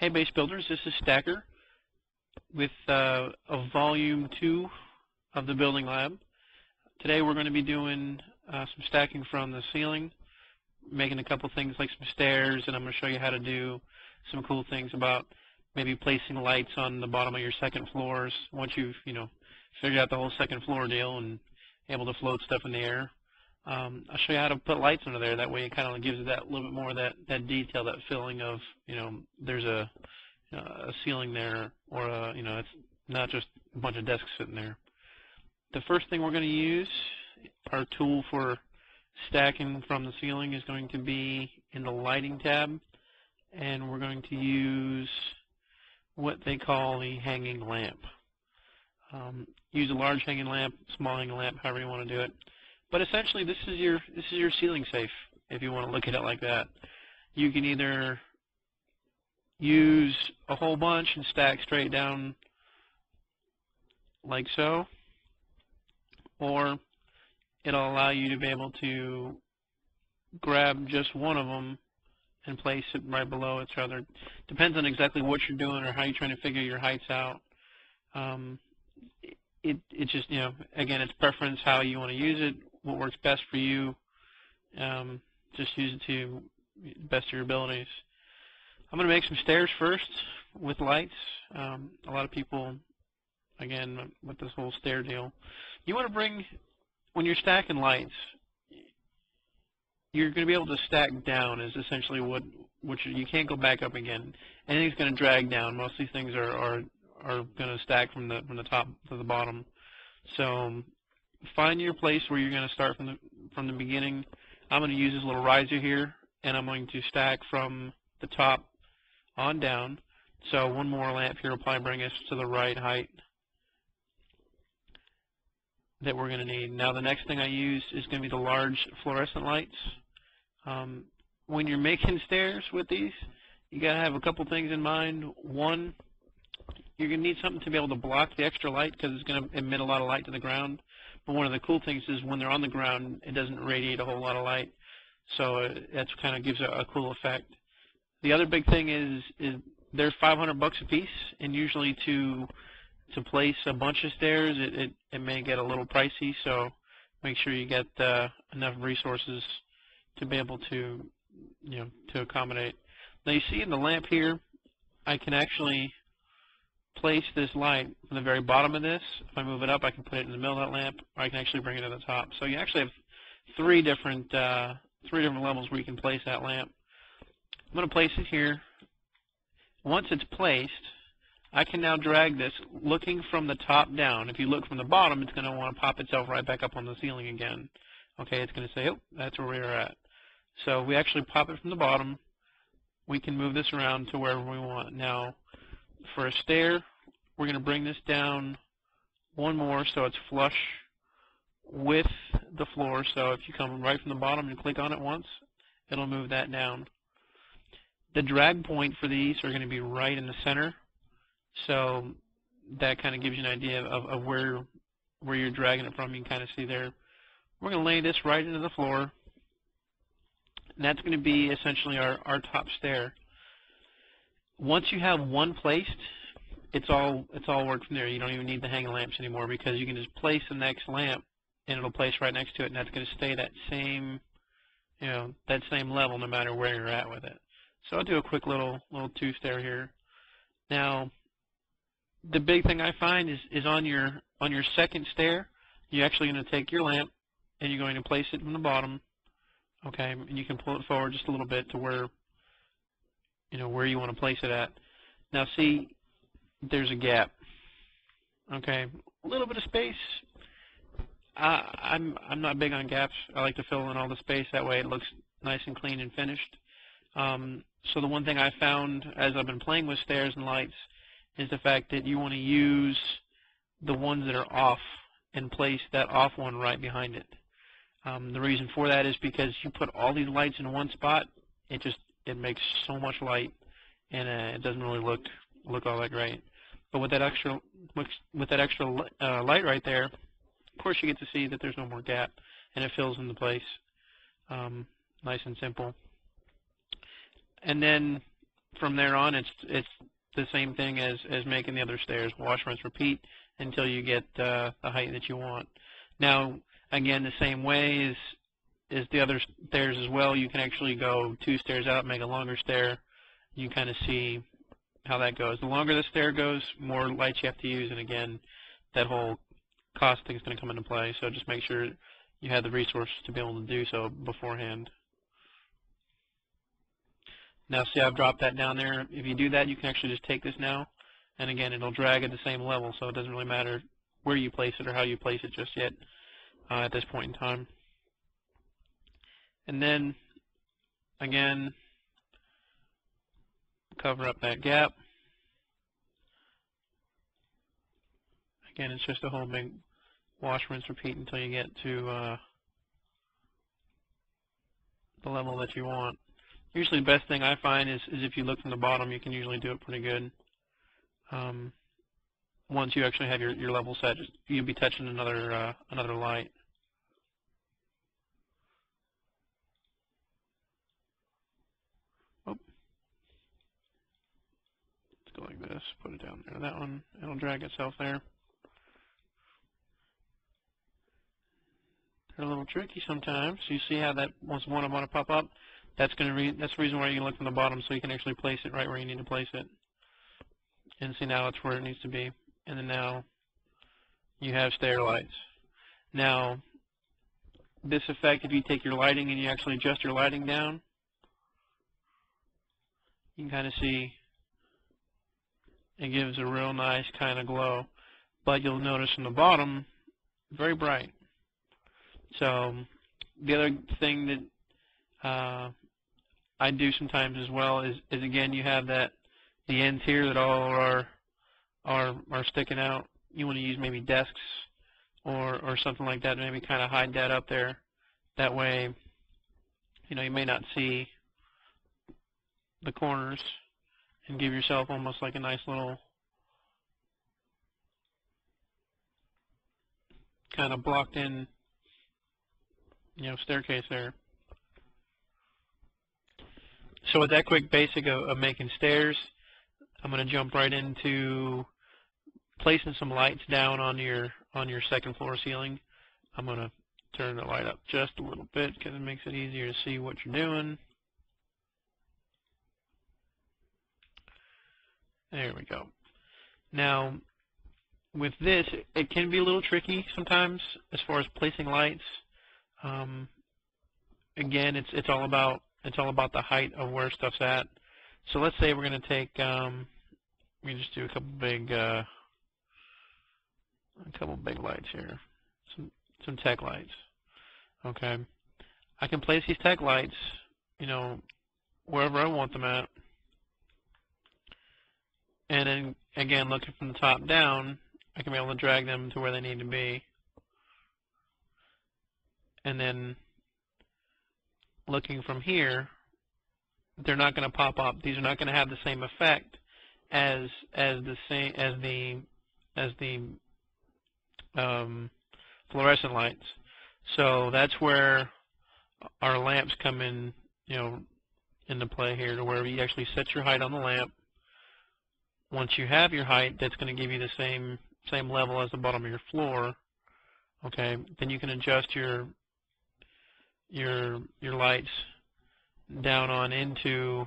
Hey base builders, this is Stacker with a volume 2 of the building lab. Today we're going to be doing some stacking from the ceiling, making a couple things like some stairs, and I'm going to show you how to do some cool things about maybe placing lights on the bottom of your second floors once you've figured out the whole second floor deal and able to float stuff in the air. I'll show you how to put lights under there. That way it kind of gives it that little bit more of that detail, that feeling of there's a ceiling there, or it's not just a bunch of desks sitting there. The first thing we're going to use, our tool for stacking from the ceiling, is going to be in the lighting tab, and we're going to use what they call the hanging lamp. Use a large hanging lamp, small hanging lamp, however you want to do it. But essentially, this is your ceiling safe, if you want to look at it like that. You can either use a whole bunch and stack straight down like so, or it'll allow you to be able to grab just one of them and place it right below each other. Depends on exactly what you're doing or how you're trying to figure your heights out. It's just, again, it's preference how you want to use it, what works best for you. Just use it to the best of your abilities. I'm going to make some stairs first with lights. A lot of people, again, with this whole stair deal, you want to bring, when you're stacking lights, you're going to be able to stack down is essentially what you can't go back up again. Anything's going to drag down. Most of these things are going to stack from the top to the bottom. So find your place where you're going to start from the beginning. I'm going to use this little riser here, and I'm going to stack from the top on down. So one more lamp here will probably bring us to the right height that we're going to need. Now the next thing I use is going to be the large fluorescent lights. When you're making stairs with these, you got to have a couple things in mind. One, you're going to need something to be able to block the extra light, because it's going to emit a lot of light to the ground. But one of the cool things is when they're on the ground, it doesn't radiate a whole lot of light. So that kind of gives a cool effect. The other big thing is they're $500 a piece, and usually to place a bunch of stairs, it may get a little pricey. So make sure you get enough resources to be able to to accommodate. Now you see in the lamp here, I can actually place this light from the very bottom of this. If I move it up, I can put it in the middle of that lamp, or I can actually bring it to the top. So you actually have three different levels where you can place that lamp. I'm going to place it here. Once it's placed, I can now drag this looking from the top down. If you look from the bottom, it's going to want to pop itself right back up on the ceiling again. Okay, it's going to say, oh, that's where we are at. So we actually pop it from the bottom. We can move this around to wherever we want. Now, for a stair, we're going to bring this down one more so it's flush with the floor. So if you come right from the bottom and click on it once, it'll move that down. The drag point for these are going to be right in the center, so that kind of gives you an idea of where you're dragging it from. You can kind of see there. We're going to lay this right into the floor, and that's going to be essentially our top stair. Once you have one placed, it's all worked from there. You don't even need the hanging lamps anymore, because you can just place the next lamp and it'll place right next to it, and that's going to stay that same that same level no matter where you're at with it. So I'll do a quick little two-stair here. Now the big thing I find is on your second stair, you're actually going to take your lamp and you're going to place it from the bottom. Okay, and you can pull it forward just a little bit to where where you want to place it at. Now see, there's a gap. Okay, a little bit of space. I'm not big on gaps. I like to fill in all the space. That way it looks nice and clean and finished. So the one thing I found as I've been playing with stairs and lights is the fact that you want to use the ones that are off and place that off one right behind it. The reason for that is because you put all these lights in one spot, it makes so much light, and it doesn't really look all that great. But with that extra light right there, of course you get to see that there's no more gap, and it fills into place, nice and simple. And then from there on, it's the same thing as making the other stairs. Wash, rinse, repeat until you get the height that you want. Now, again, the same way as the other stairs as well. You can actually go 2 stairs out, make a longer stair. You kind of see how that goes. The longer the stair goes, more lights you have to use, and again, that whole cost thing is going to come into play. So just make sure you have the resources to be able to do so beforehand. Now, see, I've dropped that down there. If you do that, you can actually just take this now, and again, it'll drag at the same level, so it doesn't really matter where you place it or how you place it just yet at this point in time. And then, again, cover up that gap. Again, it's just a whole big wash, rinse, repeat until you get to the level that you want. Usually the best thing I find is if you look from the bottom, you can usually do it pretty good. Once you actually have your level set, you'll be touching another light. Oh. Let's go like this, put it down there. That one, it'll drag itself there. They're a little tricky sometimes. You see how that once one want to pop up, that's the reason why you can look from the bottom, so you can actually place it right where you need to place it. And see, now it's where it needs to be. And then now you have stair lights. Now, this effect, if you take your lighting and you actually adjust your lighting down, you can kind of see it gives a real nice kind of glow. But you'll notice from the bottom, very bright. So the other thing that I do sometimes as well is again, you have the ends here that all are sticking out. You want to use maybe desks or something like that, maybe kind of hide that up there. That way, you know, you may not see the corners, and give yourself almost like a nice little kind of blocked in, you know, staircase there. So with that quick basic of making stairs, I'm going to jump right into placing some lights down on your second floor ceiling. I'm going to turn the light up just a little bit because it makes it easier to see what you're doing. There we go. Now, with this, it can be a little tricky sometimes as far as placing lights. Again, it's all about the height of where stuff's at. So let's say we're going to take we just do a couple big lights here, some tech lights. Okay, I can place these tech lights, you know, wherever I want them at. And then, again, looking from the top down, I can be able to drag them to where they need to be. And then, looking from here, they're not going to pop up. These are not going to have the same effect as the fluorescent lights. So that's where our lamps come in, you know, into play here, to where you actually set your height on the lamp. Once you have your height, that's going to give you the same level as the bottom of your floor. Okay, then you can adjust your lights down on into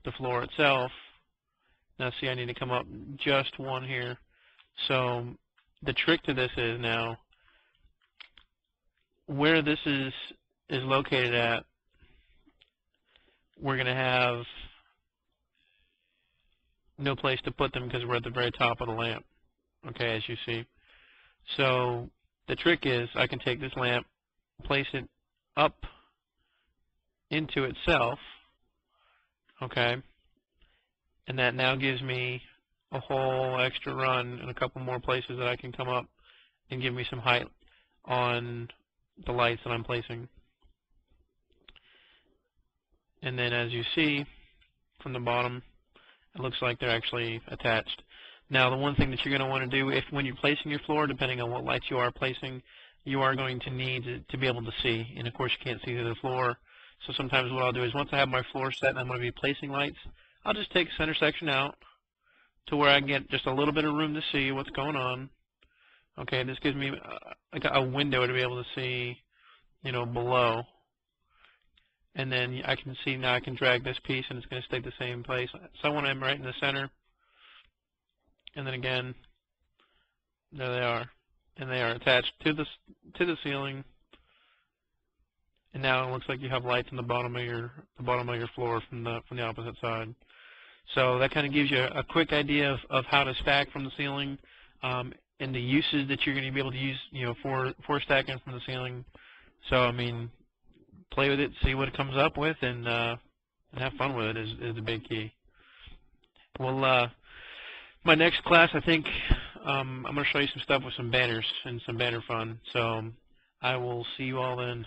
the floor itself. Now see, I need to come up just one here. So the trick to this is now where this is located at, we're going to have no place to put them because we're at the very top of the lamp, okay, as you see. So the trick is I can take this lamp, place it up into itself, okay, and that now gives me a whole extra run and a couple more places that I can come up and give me some height on the lights that I'm placing. And then as you see from the bottom, it looks like they're actually attached. Now, the one thing that you're going to want to do, when you're placing your floor, depending on what lights you are placing, you are going to need to be able to see. And of course, you can't see through the floor. So sometimes what I'll do is once I have my floor set and I'm going to be placing lights, I'll just take center section out to where I can get just a little bit of room to see what's going on. Okay, this gives me like a window to be able to see, you know, below. And then I can see now I can drag this piece and it's going to stay the same place. So I want them right in the center. And then again, there they are. And they are attached to the ceiling. And now it looks like you have lights on the bottom of your floor from the opposite side. So that kind of gives you a quick idea of how to stack from the ceiling, and the uses that you're going to be able to use, you know, for stacking from the ceiling. So I mean, play with it, see what it comes up with, and have fun with it is the big key. Well, my next class, I think I'm going to show you some stuff with some banners and some banner fun. So I will see you all then.